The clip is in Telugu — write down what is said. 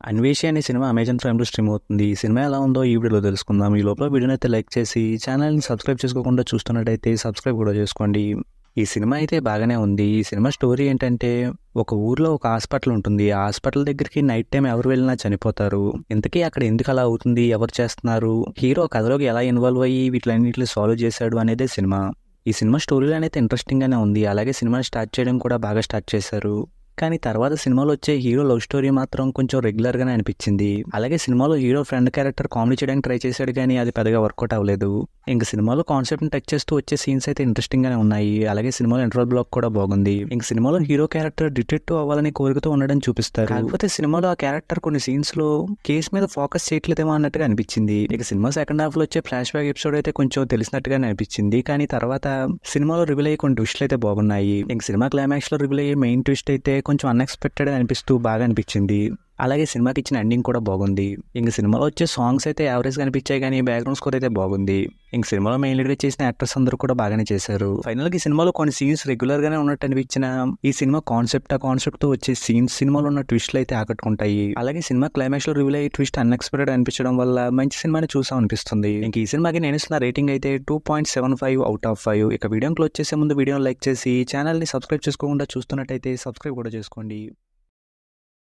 'అన్వేషి' అనే సినిమా అమెజాన్ ప్రైమ్‌లో స్ట్రీమ్ అవుతుంది. ఈ సినిమా ఎలా ఉందో ఈ వీడియోలో తెలుసుకుందాం. ఈ లోపల వీడియోని అయితే లైక్ చేసి ఛానల్‌ని సబ్స్క్రైబ్ చేసుకోకుండా చూస్తున్నట్టయితే సబ్స్క్రైబ్ కూడా చేసుకోండి. ఈ సినిమా అయితే బాగానే ఉంది. ఈ సినిమా స్టోరీ ఏంటంటే ఒక ఊర్లో ఒక హాస్పిటల్ ఉంటుంది. ఆ హాస్పిటల్ దగ్గరికి నైట్ టైం ఎవరు వెళ్ళినా చనిపోతారు. ఇంతకీ అక్కడ ఎందుకు అలా అవుతుంది? ఎవరు చేస్తున్నారు? హీరో కథలోకి ఎలా ఇన్వాల్వ్ అయ్యి వీటిలన్నిటిని సాల్వ్ చేశాడు అనేదే సినిమా. ఈ సినిమా స్టోరీ లైన్ అయితే ఇంట్రెస్టింగ్ గానే ఉంది. అలాగే సినిమాని స్టార్ట్ చేయడం కూడా బాగా స్టార్ట్ చేశారు. కానీ తర్వాత సినిమాలో వచ్చే హీరో లవ్ స్టోరీ మాత్రం కొంచెం రెగ్యులర్ గానే అనిపించింది. అలాగే సినిమాలో హీరో ఫ్రెండ్ క్యారెక్టర్ కామెడీ చేయడానికి ట్రై చేశాడు కానీ అది పెద్దగా వర్కౌట్ అవ్వలేదు. ఇంక సినిమాలో కాన్సెప్ట్ ని టచ్ చేస్తూ వచ్చే సీన్స్ అయితే ఇంట్రెస్టింగ్ గానే ఉన్నాయి. అలాగే సినిమాలో ఇంటర్వల్ బ్లాక్ కూడా బాగుంది. ఇంక సినిమాలో హీరో క్యారెక్టర్ డిటెక్టివ్ అవ్వాలని కోరికతో ఉండడం చూపిస్తారు. కాకపోతే సినిమాలో ఆ క్యారెక్టర్ కొన్ని సీన్స్ లో కేసు మీద ఫోకస్ చేయట్లేదేమో అన్నట్టుగా అనిపించింది. ఇక సినిమా సెకండ్ హాఫ్ లో వచ్చే ఫ్లాష్ బ్యాక్ ఎపిసోడ్ అయితే కొంచెం తెలిసినట్టుగానే అనిపించింది. కానీ తర్వాత సినిమాలో రివీల్ అయ్యే కొన్ని ట్విస్ట్లు అయితే బాగున్నాయి. ఇంక సినిమా క్లైమాక్స్ లో రివీల్ అయ్యే మెయిన్ ట్విస్ట్ అయితే కొంచెం అన్ఎక్స్పెక్టెడ్ అనిపిస్తూ బాగా అనిపించింది. అలాగే సినిమాకి ఇచ్చిన ఎండింగ్ కూడా బాగుంది. ఇంక సినిమాలో వచ్చే సాంగ్స్ అయితే యావరేజ్ గా అనిపించాయి కానీ బ్యాక్గ్రౌండ్ స్కోర్ అయితే బాగుంది. ఇంక సినిమాలో మెయిన్ లీడ్ గా చేసిన యాక్టర్స్ అందరూ కూడా బాగానే చేశారు. ఫైనల్ గా ఈ సినిమాలో కొన్ని సీన్స్ రెగ్యులర్ గానే ఉన్నట్టు అనిపించిన ఈ సినిమా కాన్సెప్ట్ తో వచ్చే సీన్స్ సినిమాలో ఉన్న ట్విస్ట్లు అయితే ఆకట్టుకుంటాయి. అలాగే సినిమా క్లైమాక్స్ లో రివీల్ అయ్యే ట్విస్ట్ అన్ఎక్స్పెక్టెడ్ అనిపించడం వల్ల మంచి సినిమాని చూసాం అనిపిస్తుంది. ఇంక ఈ సినిమాకి నేను ఇస్తున్న రేటింగ్ అయితే 2.75 అవుట్ ఆఫ్ 5. ఇక వీడియోని క్లోజ్ చేసే ముందు వీడియోని లైక్ చేసి ఛానల్ ని సబ్స్క్రైబ్ చేసుకోకుండా చూస్తున్నట్టయితే సబ్స్క్రైబ్ కూడా చేసుకోండి.